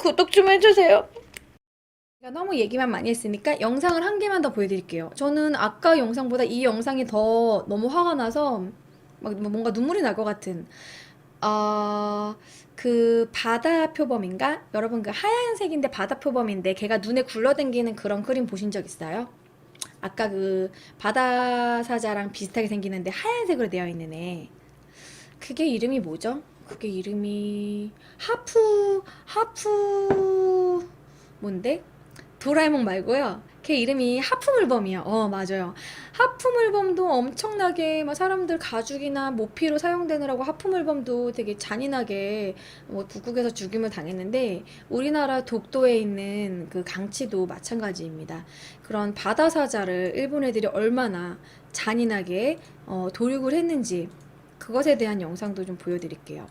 구독 좀 해주세요. 제가 너무 얘기만 많이 했으니까 영상을 한 개만 더 보여드릴게요. 저는 아까 영상보다 이 영상이 더 너무 화가 나서 막 뭔가 눈물이 날 것 같은 그 바다 표범인가? 여러분 그 하얀색인데 바다 표범인데 걔가 눈에 굴러댕기는 그런 그림 보신 적 있어요? 아까 그 바다 사자랑 비슷하게 생기는데 하얀색으로 되어 있는 애. 그게 이름이 뭐죠? 그게 이름이 하프 뭔데? 도라에몽 말고요. 걔 이름이 하프물범이야. 맞아요. 하프물범도 엄청나게 막 사람들 가죽이나 모피로 사용되느라고 하프물범도 되게 잔인하게 뭐 북극에서 죽임을 당했는데 우리나라 독도에 있는 그 강치도 마찬가지입니다. 그런 바다 사자를 일본 애들이 얼마나 잔인하게 도륙을 했는지 그것에 대한 영상도 좀 보여드릴게요.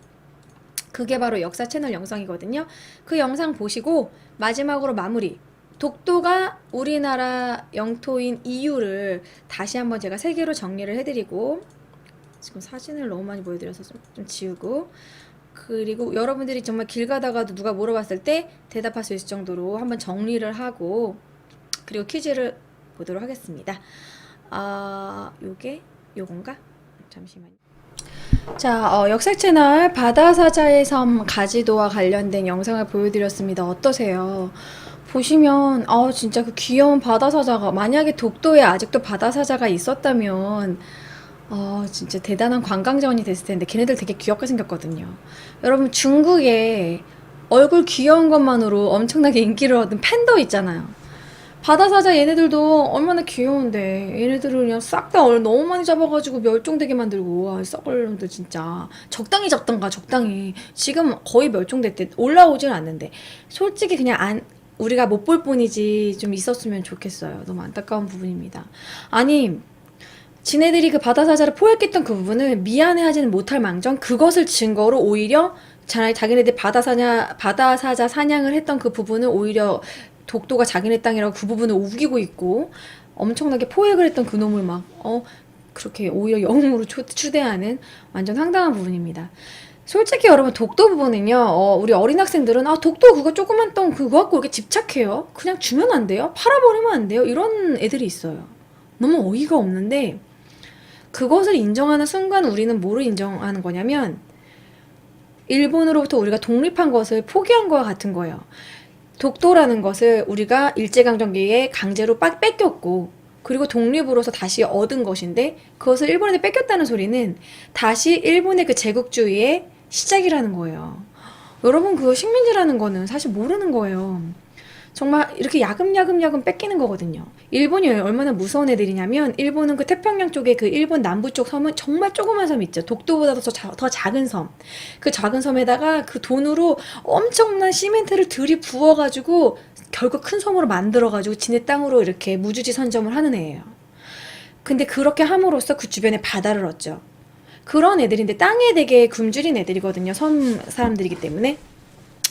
그게 바로 역사 채널 영상이거든요. 그 영상 보시고 마지막으로 마무리. 독도가 우리나라 영토인 이유를 다시 한번 제가 세 개로 정리를 해드리고, 지금 사진을 너무 많이 보여드려서 좀 지우고, 그리고 여러분들이 정말 길 가다가도 누가 물어봤을 때 대답할 수 있을 정도로 한번 정리를 하고, 그리고 퀴즈를 보도록 하겠습니다. 요건가? 잠시만요. 자, 역사 채널 바다사자의 섬 가지도와 관련된 영상을 보여드렸습니다. 어떠세요? 보시면, 진짜 그 귀여운 바다사자가, 만약에 독도에 아직도 바다사자가 있었다면, 진짜 대단한 관광자원이 됐을 텐데, 걔네들 되게 귀엽게 생겼거든요. 여러분, 중국에 얼굴 귀여운 것만으로 엄청나게 인기를 얻은 팬더 있잖아요. 바다사자 얘네들도 얼마나 귀여운데 얘네들을 그냥 싹 다 너무 많이 잡아가지고 멸종되게 만들고 썩을 놈들 진짜 적당히 잡던가 적당히 지금 거의 멸종됐대. 올라오진 않는데 솔직히 그냥 우리가 못 볼 뿐이지 좀 있었으면 좋겠어요. 너무 안타까운 부분입니다. 아니 지네들이 그 바다사자를 포획했던 그 부분을 미안해하지는 못할 망정 그것을 증거로 오히려 자기네들 바다사자 사냥을 했던 그 부분을 오히려 독도가 자기네 땅이라고 그 부분을 우기고 있고 엄청나게 포획을 했던 그 놈을 막 그렇게 오히려 영웅으로 추대하는 완전 황당한 부분입니다. 솔직히 여러분 독도 부분은요 우리 어린 학생들은 독도 그거 조그만 땅 그거 갖고 이렇게 집착해요. 그냥 주면 안 돼요? 팔아버리면 안 돼요? 이런 애들이 있어요. 너무 어이가 없는데 그것을 인정하는 순간 우리는 뭐를 인정하는 거냐면 일본으로부터 우리가 독립한 것을 포기한 거와 같은 거예요. 독도라는 것을 우리가 일제강점기에 강제로 뺏겼고 그리고 독립으로서 다시 얻은 것인데 그것을 일본한테 뺏겼다는 소리는 다시 일본의 그 제국주의의 시작이라는 거예요. 여러분 그거 식민지라는 거는 사실 모르는 거예요. 정말 이렇게 야금야금 뺏기는 거거든요. 일본이 얼마나 무서운 애들이냐면 일본은 그 태평양 쪽에 그 일본 남부 쪽 섬은 정말 조그만 섬 있죠. 독도보다 더 작은 섬. 그 작은 섬에다가 그 돈으로 엄청난 시멘트를 들이부어가지고 결국 큰 섬으로 만들어가지고 지네 땅으로 이렇게 무주지 선점을 하는 애예요. 근데 그렇게 함으로써 그 주변에 바다를 얻죠. 그런 애들인데 땅에 되게 굶주린 애들이거든요. 섬 사람들이기 때문에.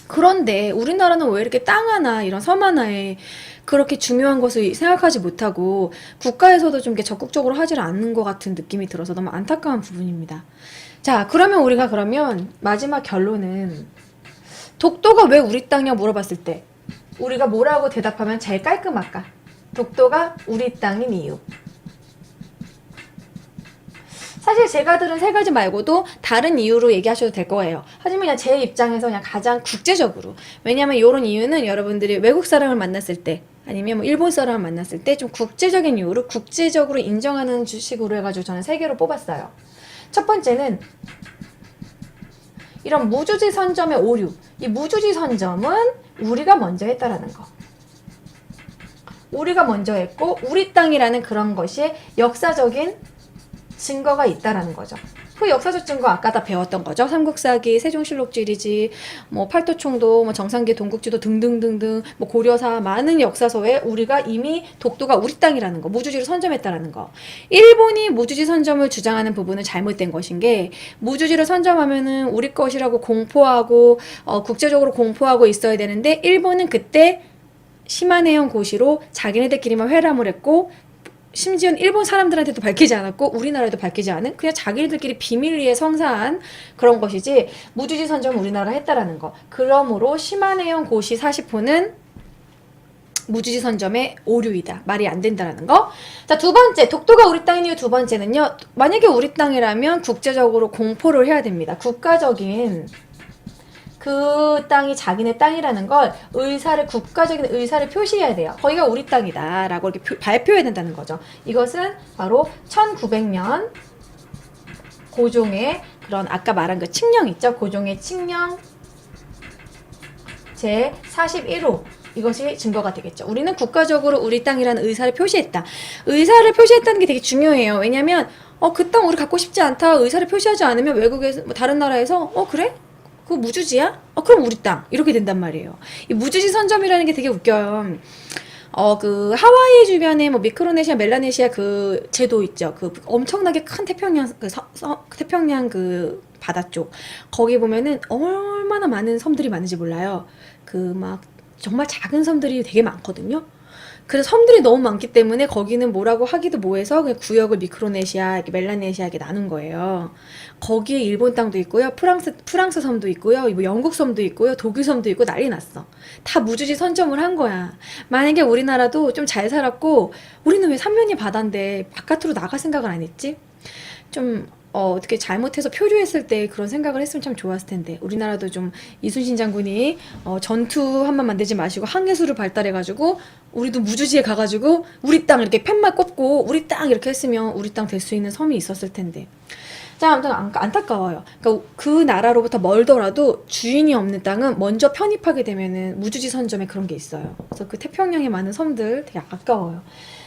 그런데 우리나라는 왜 이렇게 땅 하나 이런 섬 하나에 그렇게 중요한 것을 생각하지 못하고 국가에서도 좀 이렇게 적극적으로 하지를 않는 것 같은 느낌이 들어서 너무 안타까운 부분입니다. 자, 그러면 마지막 결론은 독도가 왜 우리 땅이냐 물어봤을 때 우리가 뭐라고 대답하면 제일 깔끔할까? 독도가 우리 땅인 이유. 사실 제가 들은 세 가지 말고도 다른 이유로 얘기하셔도 될 거예요. 하지만 그냥 제 입장에서 그냥 가장 국제적으로. 왜냐면 이런 이유는 여러분들이 외국 사람을 만났을 때 아니면 뭐 일본 사람을 만났을 때 좀 국제적인 이유로 국제적으로 인정하는 주식으로 해가지고 저는 세 개로 뽑았어요. 첫 번째는 이런 무주지 선점의 오류. 이 무주지 선점은 우리가 먼저 했다라는 거. 우리가 먼저 했고 우리 땅이라는 그런 것이 역사적인 증거가 있다라는 거죠. 그 역사적 증거 아까 다 배웠던 거죠. 삼국사기, 세종실록지리지, 뭐 팔도총도, 뭐 정상기, 동국지도 등등등등, 뭐 고려사 많은 역사서에 우리가 이미 독도가 우리 땅이라는 거, 무주지를 선점했다라는 거. 일본이 무주지 선점을 주장하는 부분은 잘못된 것인 게 무주지를 선점하면은 우리 것이라고 공포하고 국제적으로 공포하고 있어야 되는데 일본은 그때 시마네현 고시로 자기네들끼리만 회람을 했고 심지어는 일본 사람들한테도 밝히지 않았고 우리나라에도 밝히지 않은 그냥 자기들끼리 비밀리에 성사한 그런 것이지 무주지 선점은 우리나라가 했다라는 거. 그러므로 시마네현 고시 40호는 무주지 선점의 오류이다. 말이 안 된다라는 거. 자, 두 번째. 독도가 우리 땅인 이유 두 번째는요. 만약에 우리 땅이라면 국제적으로 공포를 해야 됩니다. 국가적인 그 땅이 자기네 땅이라는 걸 국가적인 의사를 표시해야 돼요. 거기가 우리 땅이다 라고 이렇게 발표해야 된다는 거죠. 이것은 바로 1900년 고종의 그런 아까 말한 그 칙령 있죠. 고종의 칙령 제 41호 이것이 증거가 되겠죠. 우리는 국가적으로 우리 땅이라는 의사를 표시했다. 의사를 표시했다는 게 되게 중요해요. 왜냐면 그 땅 우리 갖고 싶지 않다. 의사를 표시하지 않으면 외국에서 뭐 다른 나라에서 그래? 그거 무주지야? 그럼 우리 땅 이렇게 된단 말이에요. 이 무주지 선점이라는 게 되게 웃겨요. 그 하와이 주변에 뭐 미크로네시아, 멜라네시아 그 제도 있죠. 그 엄청나게 큰 태평양 태평양 그 바다 쪽 거기 보면은 얼마나 많은 섬들이 많은지 몰라요. 그 막 정말 작은 섬들이 되게 많거든요. 그래서 섬들이 너무 많기 때문에 거기는 뭐라고 하기도 뭐해서 그냥 구역을 미크로네시아, 멜라네시아 이렇게 나눈 거예요. 거기에 일본 땅도 있고요, 프랑스 섬도 있고요, 뭐 영국 섬도 있고요, 독일 섬도 있고 난리 났어. 다 무주지 선점을 한 거야. 만약에 우리나라도 좀 잘 살았고 우리는 왜 삼면이 바다인데 바깥으로 나갈 생각을 안 했지? 좀 어떻게 잘못해서 표류했을 때 그런 생각을 했으면 참 좋았을 텐데 우리나라도 좀 이순신 장군이 전투 한번 만들지 마시고 항해수를 발달해가지고 우리도 무주지에 가가지고 우리 땅 이렇게 팻말 꼽고 우리 땅 이렇게 했으면 우리 땅 될 수 있는 섬이 있었을 텐데. 자, 아무튼 안타까워요. 그러니까 그 나라로부터 멀더라도 주인이 없는 땅은 먼저 편입하게 되면은 무주지 선점에 그런 게 있어요. 그래서 그 태평양에 많은 섬들 되게 아까워요.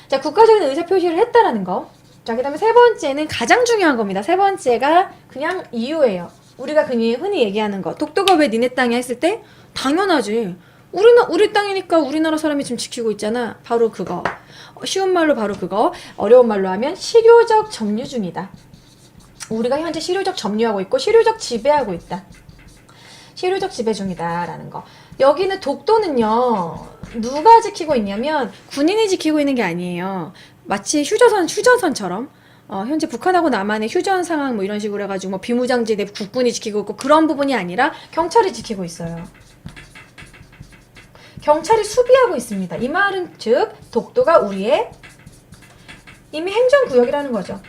자, 국가적인 의사 표시를 했다라는 거. 자, 그 다음에 세 번째는 가장 중요한 겁니다. 세 번째가 그냥 이유예요. 우리가 흔히 얘기하는 거. 독도가 왜 니네 땅이야 했을 때 당연하지. 우리 땅이니까 우리나라 사람이 지금 지키고 있잖아. 바로 그거. 쉬운 말로 바로 그거. 어려운 말로 하면 실효적 점유 중이다. 우리가 현재 실효적 점유하고 있고 실효적 지배하고 있다. 실효적 지배 중이다 라는 거. 여기는 독도는요 누가 지키고 있냐면 군인이 지키고 있는 게 아니에요. 마치 휴전선처럼 현재 북한하고 남한의 휴전 상황 뭐 이런 식으로 해가지고 뭐 비무장지대 국군이 지키고 있고 그런 부분이 아니라 경찰이 지키고 있어요. 경찰이 수비하고 있습니다. 이 말은 즉 독도가 우리의 이미 행정구역이라는 거죠.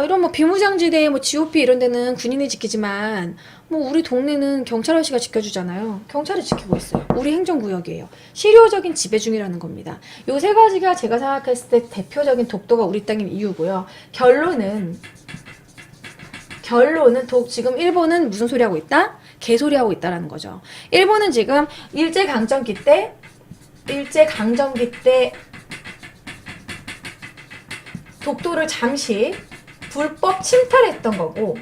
이런 뭐 비무장지대 뭐 GOP 이런 데는 군인이 지키지만 뭐 우리 동네는 경찰 아저씨가 지켜주잖아요. 경찰이 지키고 있어요. 우리 행정구역이에요. 실효적인 지배 중이라는 겁니다. 요 세 가지가 제가 생각했을 때 대표적인 독도가 우리 땅인 이유고요. 결론은 지금 일본은 무슨 소리 하고 있다? 개소리 하고 있다라는 거죠. 일본은 지금 일제강점기 때 독도를 잠시 불법 침탈했던 거고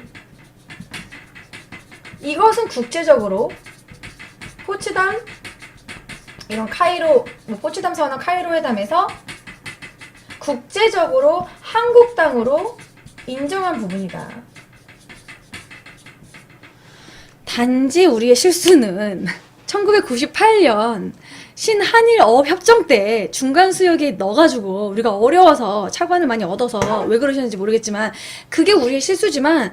이것은 국제적으로 포츠담 이런 카이로 포츠담 선언 카이로 회담에서 국제적으로 한국 땅으로 인정한 부분이다. 단지 우리의 실수는 1998년 신한일 어업협정 때 중간 수역에 넣어가지고 우리가 어려워서 차관을 많이 얻어서 왜 그러셨는지 모르겠지만 그게 우리의 실수지만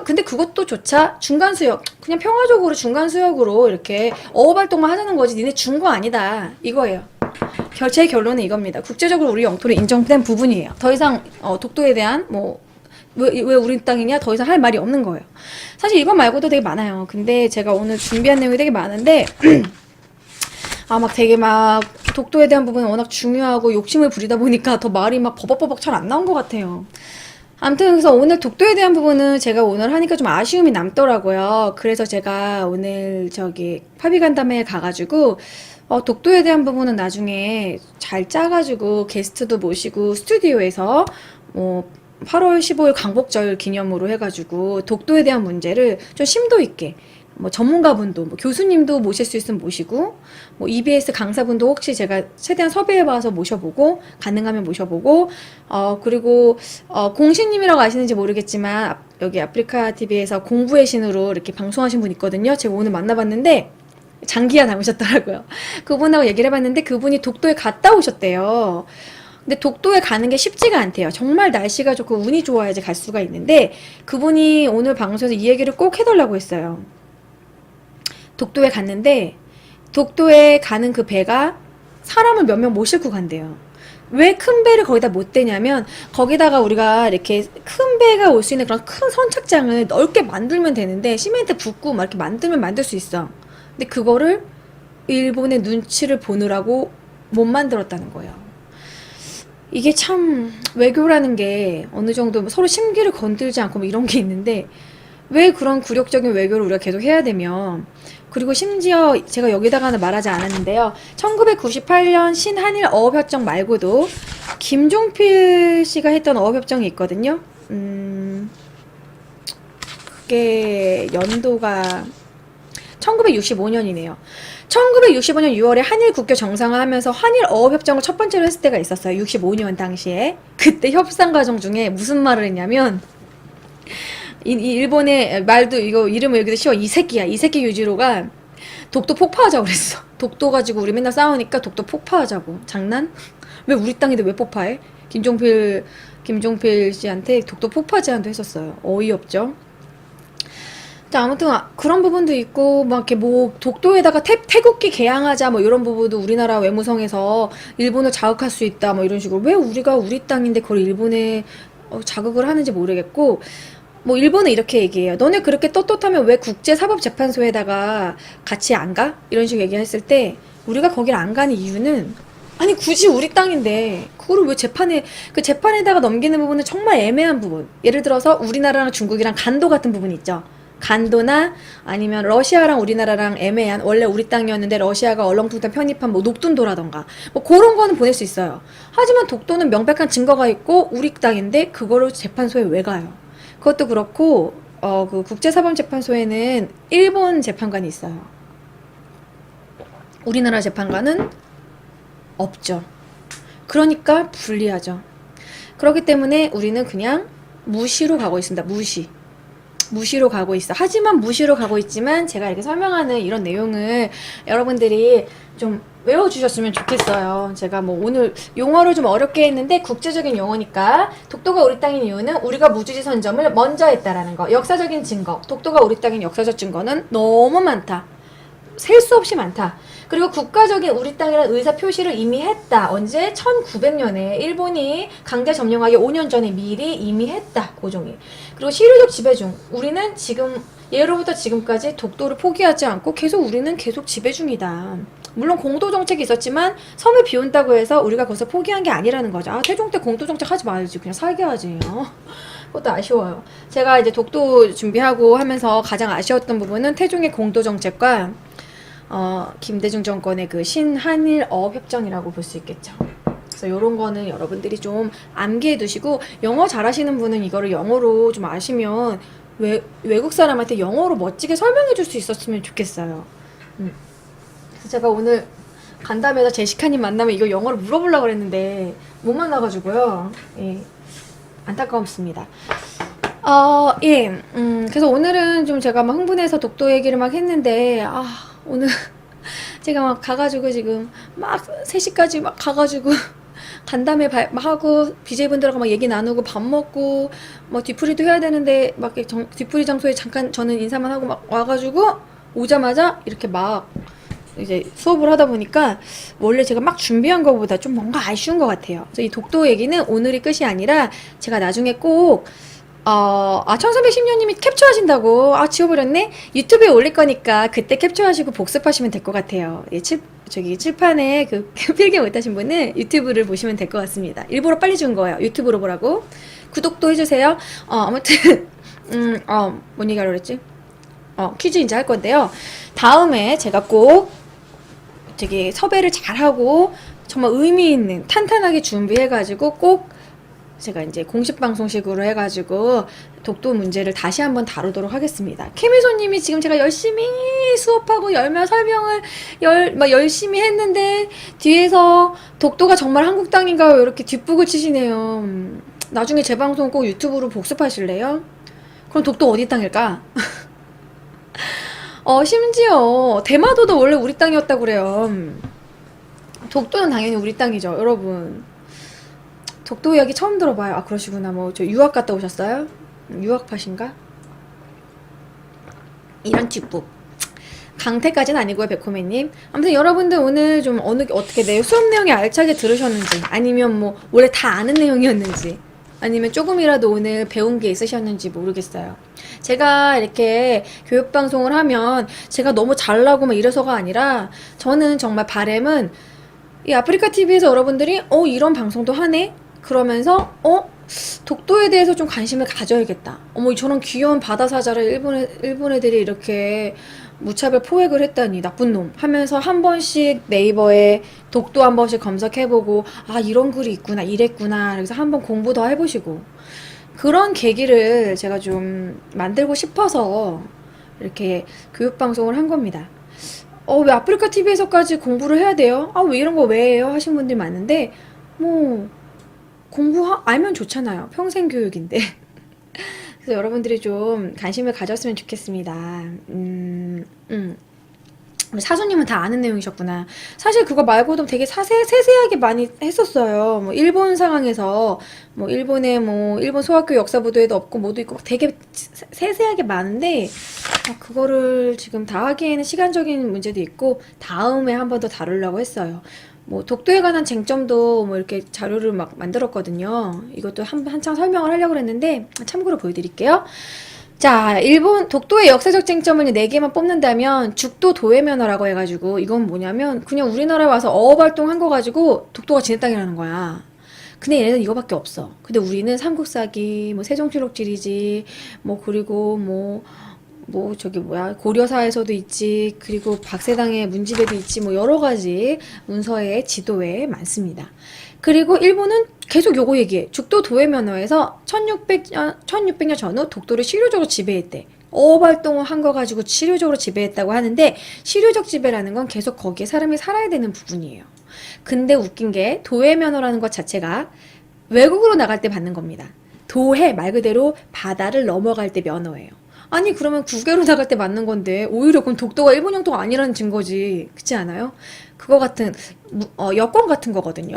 근데 그것도 조차 중간 수역 그냥 평화적으로 중간 수역으로 이렇게 어업활동만 하자는 거지 니네 준 거 아니다 이거예요. 제 결론은 이겁니다. 국제적으로 우리 영토로 인정된 부분이에요. 더 이상 독도에 대한 왜 우리 땅이냐 더 이상 할 말이 없는 거예요. 사실 이거 말고도 되게 많아요. 근데 제가 오늘 준비한 내용이 되게 많은데 막 되게 막 독도에 대한 부분은 워낙 중요하고 욕심을 부리다 보니까 더 말이 막 버벅버벅 잘 안 나온 것 같아요. 아무튼 그래서 오늘 독도에 대한 부분은 제가 오늘 하니까 좀 아쉬움이 남더라고요. 그래서 제가 오늘 파비간담회에 가가지고 독도에 대한 부분은 나중에 잘 짜가지고 게스트도 모시고 스튜디오에서 8월 15일 광복절 기념으로 해가지고 독도에 대한 문제를 좀 심도 있게 전문가분도 교수님도 모실 수 있으면 모시고 EBS 강사분도 혹시 제가 최대한 섭외해봐서 모셔보고 가능하면 모셔보고 그리고 공신님이라고 아시는지 모르겠지만 여기 아프리카 TV에서 공부의 신으로 이렇게 방송하신 분 있거든요. 제가 오늘 만나봤는데 장기야 닮으셨더라고요. 그분하고 얘기를 해봤는데 그분이 독도에 갔다 오셨대요. 근데 독도에 가는 게 쉽지가 않대요. 정말 날씨가 좋고 운이 좋아야지 갈 수가 있는데 그분이 오늘 방송에서 이 얘기를 꼭 해달라고 했어요. 독도에 갔는데 독도에 가는 그 배가 사람을 몇 명 못 싣고 간대요. 왜 큰 배를 거기다 못 대냐면 거기다가 우리가 이렇게 큰 배가 올 수 있는 그런 큰 선착장을 넓게 만들면 되는데 시멘트 붓고 막 이렇게 만들면 만들 수 있어. 근데 그거를 일본의 눈치를 보느라고 못 만들었다는 거예요. 이게 참 외교라는 게 어느 정도 서로 심기를 건들지 않고 뭐 이런 게 있는데 왜 그런 굴욕적인 외교를 우리가 계속 해야 되면 그리고 심지어 제가 여기다가는 말하지 않았는데요. 1998년 신한일 어업협정 말고도 김종필 씨가 했던 어업협정이 있거든요. 그게 연도가 1965년이네요. 1965년 6월에 한일 국교 정상화하면서 한일 어업협정을 첫 번째로 했을 때가 있었어요. 65년 당시에. 그때 협상 과정 중에 무슨 말을 했냐면 이 일본의 말도 이거 이름을 여기도 씌워 이 새끼야. 이 새끼 유지로가 독도 폭파하자고 그랬어. 독도 가지고 우리 맨날 싸우니까 독도 폭파하자고. 장난? 왜 우리 땅인데 왜 폭파해? 김종필 씨한테 독도 폭파 제안도 했었어요. 어이없죠? 자, 아무튼 그런 부분도 있고 막 이렇게 뭐 독도에다가 태국기 개항하자 뭐 이런 부분도 우리나라 외무성에서 일본을 자극할 수 있다 뭐 이런 식으로 왜 우리가 우리 땅인데 그걸 일본에 자극을 하는지 모르겠고 뭐 일본은 이렇게 얘기해요. 너네 그렇게 떳떳하면 왜 국제사법재판소에다가 같이 안 가? 이런 식으로 얘기했을 때 우리가 거길 안 가는 이유는 아니 굳이 우리 땅인데 그거를 왜 재판에 그 재판에다가 넘기는 부분은 정말 애매한 부분. 예를 들어서 우리나라랑 중국이랑 간도 같은 부분 있죠. 간도나 아니면 러시아랑 우리나라랑 애매한 원래 우리 땅이었는데 러시아가 얼렁뚱땅 편입한 뭐 녹둔도라던가 뭐 그런 거는 보낼 수 있어요. 하지만 독도는 명백한 증거가 있고 우리 땅인데 그거를 재판소에 왜 가요? 그것도 그렇고 그 국제사법재판소에는 일본 재판관이 있어요. 우리나라 재판관은 없죠. 그러니까 불리하죠. 그렇기 때문에 우리는 그냥 무시로 가고 있습니다. 무시로 가고 있어. 하지만 무시로 가고 있지만 제가 이렇게 설명하는 이런 내용을 여러분들이 좀 외워주셨으면 좋겠어요. 제가 뭐 오늘 용어를 좀 어렵게 했는데 국제적인 용어니까 독도가 우리 땅인 이유는 우리가 무주지 선점을 먼저 했다라는 거. 역사적인 증거. 독도가 우리 땅인 역사적 증거는 너무 많다. 셀 수 없이 많다. 그리고 국가적인 우리 땅이라는 의사 표시를 이미 했다. 언제? 1900년에 일본이 강제 점령하기 5년 전에 미리 이미 했다. 고종이. 그리고 실효적 지배 중. 우리는 지금 예로부터 지금까지 독도를 포기하지 않고 우리는 계속 지배 중이다. 물론 공도 정책이 있었지만 섬을 비운다고 해서 우리가 거기서 포기한 게 아니라는 거죠. 아, 태종 때 공도 정책 하지 말지. 그냥 살게 하지. 그것도 아쉬워요. 제가 이제 독도 준비하고 하면서 가장 아쉬웠던 부분은 태종의 공도 정책과 김대중 정권의 그 신한일 어업협정이라고 볼 수 있겠죠. 그래서 이런 거는 여러분들이 좀 암기해 두시고 영어 잘하시는 분은 이거를 영어로 좀 아시면 외국 사람한테 영어로 멋지게 설명해 줄 수 있었으면 좋겠어요. 그래서 제가 오늘 간담회에서 제시카님 만나면 이거 영어로 물어보려고 그랬는데 못 만나가지고요. 예, 안타까웠습니다. 예, 그래서 오늘은 좀 제가 막 흥분해서 독도 얘기를 막 했는데 오늘 제가 막 가가지고 지금 막 3시까지 막 가가지고 간담회 막 하고 BJ분들하고 막 얘기 나누고 밥 먹고 뭐 뒤풀이도 해야 되는데 막 뒤풀이 장소에 잠깐 저는 인사만 하고 막 와가지고 오자마자 이렇게 막 이제 수업을 하다 보니까 원래 제가 막 준비한 것보다 좀 뭔가 아쉬운 것 같아요. 그래서 이 독도 얘기는 오늘이 끝이 아니라 제가 나중에 꼭 1310년님이 캡처하신다고 지워버렸네? 유튜브에 올릴 거니까 그때 캡처하시고 복습하시면 될 것 같아요. 예, 칠판에 그 필기 못하신 분은 유튜브를 보시면 될 것 같습니다. 일부러 빨리 준 거예요. 유튜브로 보라고. 구독도 해주세요. 아무튼 뭔 얘기하려고 그랬지? 퀴즈 이제 할 건데요. 다음에 제가 꼭 되게 섭외를 잘하고 정말 의미 있는 탄탄하게 준비해가지고 꼭 제가 이제 공식 방송식으로 해가지고 독도 문제를 다시 한번 다루도록 하겠습니다. 케미소님이 지금 제가 열심히 수업하고 설명을 열심히 했는데 뒤에서 독도가 정말 한국 땅인가요? 이렇게 뒷북을 치시네요. 나중에 제 방송 꼭 유튜브로 복습하실래요? 그럼 독도 어디 땅일까? 심지어 대마도도 원래 우리 땅이었다고 그래요. 독도는 당연히 우리 땅이죠, 여러분. 독도 이야기 처음 들어봐요. 아, 그러시구나. 뭐 저 유학 갔다 오셨어요? 유학파신가? 이런 뒷북. 강태까지는 아니고요, 백호매님. 아무튼 여러분들 오늘 좀 어떻게 수업 내용이 알차게 들으셨는지, 아니면 뭐 원래 다 아는 내용이었는지, 아니면 조금이라도 오늘 배운 게 있으셨는지 모르겠어요. 제가 이렇게 교육방송을 하면 제가 너무 잘나고 막 이래서가 아니라, 저는 정말 바램은 이 아프리카 TV에서 여러분들이 이런 방송도 하네? 그러면서 독도에 대해서 좀 관심을 가져야겠다. 어머, 저런 귀여운 바다 사자를 일본 애들이 이렇게 무차별 포획을 했다니 나쁜 놈 하면서 한 번씩 네이버에 독도 한 번씩 검색해보고, 아, 이런 글이 있구나, 이랬구나, 그래서 한번 공부 더 해보시고, 그런 계기를 제가 좀 만들고 싶어서 이렇게 교육방송을 한 겁니다. 왜 아프리카 TV에서까지 공부를 해야 돼요? 아, 왜 이런 거 왜 해요? 하신 분들이 많은데, 뭐 알면 좋잖아요. 평생 교육인데. 그래서 여러분들이 좀 관심을 가졌으면 좋겠습니다. 우리 사수님은 다 아는 내용이셨구나. 사실 그거 말고도 되게 세세하게 많이 했었어요. 뭐 일본 상황에서 뭐 일본에 뭐 일본 소학교 역사부도에도 없고 뭐도 있고 되게 세세하게 많은데, 그거를 지금 다 하기에는 시간적인 문제도 있고 다음에 한 번 더 다루려고 했어요. 뭐 독도에 관한 쟁점도 뭐 이렇게 자료를 막 만들었거든요. 이것도 한창 설명을 하려고 했는데 참고로 보여드릴게요. 자, 일본 독도의 역사적 쟁점을 4개만 뽑는다면 죽도 도외면허라고 해가지고, 이건 뭐냐면 그냥 우리나라에 와서 어업 활동한 거 가지고 독도가 지네 땅이라는 거야. 근데 얘네는 이거밖에 없어. 근데 우리는 삼국사기, 뭐 세종실록지리지, 뭐 그리고 뭐 저기 뭐야, 고려사에서도 있지, 그리고 박세당의 문집에도 있지, 뭐 여러 가지 문서에 지도에 많습니다. 그리고 일본은 계속 요거 얘기해. 죽도 도외면허에서 1600년 전후 독도를 실효적으로 지배했대. 어업 활동을 한 거 가지고 실효적으로 지배했다고 하는데, 실효적 지배라는 건 계속 거기에 사람이 살아야 되는 부분이에요. 근데 웃긴 게 도외면허라는 것 자체가 외국으로 나갈 때 받는 겁니다. 도해 말 그대로 바다를 넘어갈 때 면허예요. 아니, 그러면 국외로 나갈 때 맞는 건데 오히려 그건 독도가 일본 영토가 아니라는 증거지. 그렇지 않아요? 그거 같은 여권 같은 거거든요.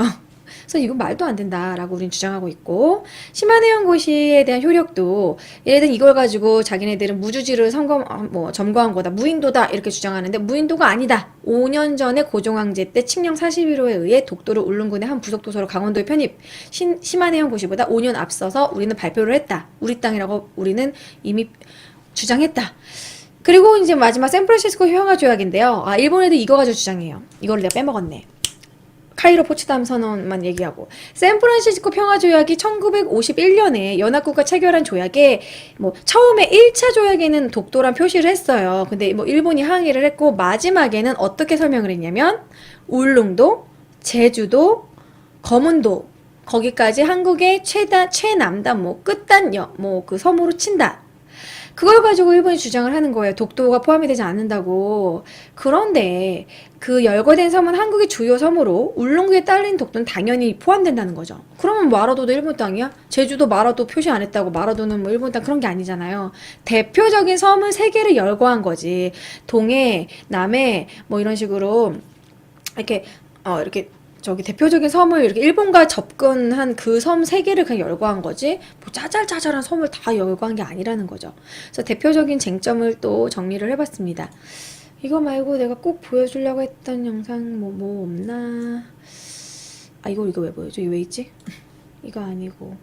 그래서 이건 말도 안 된다라고 우린 주장하고 있고, 시마네 연구시에 대한 효력도, 얘네들 이걸 가지고 자기네들은 무주지를 점거한 거다, 무인도다 이렇게 주장하는데, 무인도가 아니다. 5년 전에 고종황제 때 칙령 41호에 의해 독도를 울릉군의 한 부속 도서로 강원도에 편입. 시마네 연구시보다 5년 앞서서 우리는 발표를 했다. 우리 땅이라고 우리는 이미 주장했다. 그리고 이제 마지막 샌프란시스코 평화 조약인데요. 일본 애들 이거 가지고 주장해요. 이걸 내가 빼먹었네. 카이로 포츠담 선언만 얘기하고, 샌프란시스코 평화조약이 1951년에 연합국가 체결한 조약에 뭐 처음에 1차 조약에는 독도란 표시를 했어요. 근데 뭐 일본이 항의를 했고, 마지막에는 어떻게 설명을 했냐면 울릉도, 제주도, 거문도 거기까지 한국의 최남단 끝단 그 섬으로 친다. 그걸 가지고 일본이 주장을 하는 거예요. 독도가 포함이 되지 않는다고. 그런데 그 열거된 섬은 한국의 주요 섬으로 울릉도에 딸린 독도는 당연히 포함된다는 거죠. 그러면 마라도도 일본 땅이야? 제주도 마라도 표시 안 했다고 마라도는 뭐 일본 땅, 그런 게 아니잖아요. 대표적인 섬을 3개를 열거한 거지. 동해, 남해 뭐 이런 식으로 이렇게 저기 대표적인 섬을 이렇게 일본과 접근한 그 섬 3개를 그냥 열거한 거지, 뭐 짜잘짜잘한 섬을 다 열거한 게 아니라는 거죠. 그래서 대표적인 쟁점을 또 정리를 해봤습니다. 이거 말고 내가 꼭 보여주려고 했던 영상 뭐 없나? 이거 왜 보여줘? 이거 왜 있지? 이거 아니고,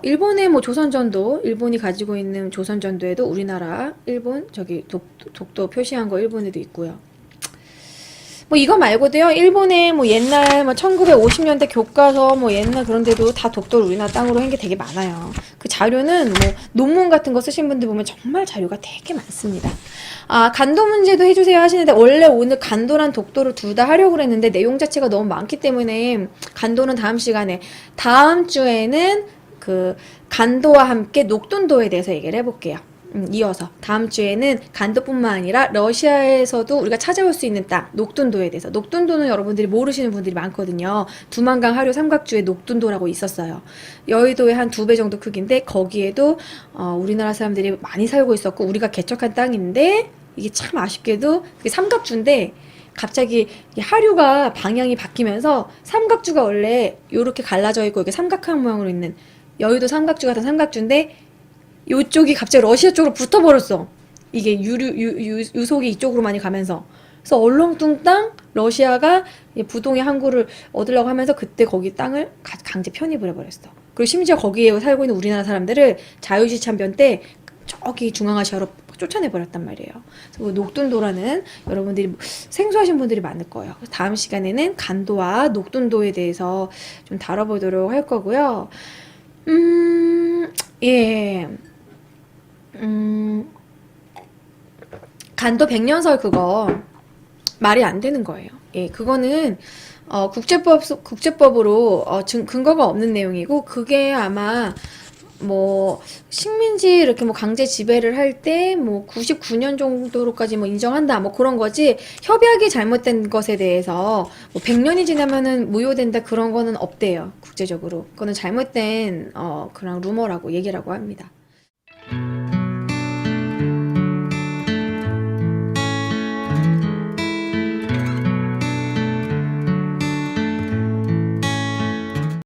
일본의 뭐 조선전도, 일본이 가지고 있는 조선전도에도 우리나라, 일본 저기 독도 표시한 거 일본에도 있고요. 뭐 이거 말고도요, 일본의 뭐 옛날 1950년대 교과서 옛날 그런 데도 다 독도를 우리나라 땅으로 한 게 되게 많아요. 그 자료는 뭐 논문 같은 거 쓰신 분들 보면 정말 자료가 되게 많습니다. 간도 문제도 해주세요 하시는데, 원래 오늘 간도랑 독도를 둘 다 하려고 그랬는데 내용 자체가 너무 많기 때문에 간도는 다음 시간에, 다음 주에는 그 간도와 함께 녹둔도에 대해서 얘기를 해볼게요. 이어서 다음 주에는 간도뿐만 아니라 러시아에서도 우리가 찾아올 수 있는 땅 녹둔도에 대해서, 녹둔도는 여러분들이 모르시는 분들이 많거든요. 두만강 하류 삼각주에 녹둔도라고 있었어요. 여의도의 한 2배 정도 크기인데, 거기에도 우리나라 사람들이 많이 살고 있었고 우리가 개척한 땅인데, 이게 참 아쉽게도 그게 삼각주인데 갑자기 이 하류가 방향이 바뀌면서 삼각주가 원래 요렇게 갈라져 있고 이게 삼각형 모양으로 있는 여의도 삼각주 같은 삼각주인데 요쪽이 갑자기 러시아 쪽으로 붙어버렸어. 이게 유속이 이쪽으로 많이 가면서. 그래서 얼렁뚱땅 러시아가 부동의 항구를 얻으려고 하면서 그때 거기 땅을 강제 편입을 해버렸어. 그리고 심지어 거기에 살고 있는 우리나라 사람들을 자유시 참변 때 저기 중앙아시아로 쫓아내버렸단 말이에요. 그래서 그 녹둔도라는 여러분들이 생소하신 분들이 많을 거예요. 다음 시간에는 간도와 녹둔도에 대해서 좀 다뤄보도록 할 거고요. 예. 간도 백년설 그거 말이 안 되는 거예요. 예, 그거는 국제법으로 근거가 없는 내용이고 그게 아마 뭐 식민지 이렇게 뭐 강제 지배를 할 때 뭐 99년 정도로까지 뭐 인정한다 뭐 그런 거지 협약이 잘못된 것에 대해서 뭐 100년이 지나면은 무효된다 그런 거는 없대요. 국제적으로. 그거는 잘못된 그런 루머라고 얘기라고 합니다.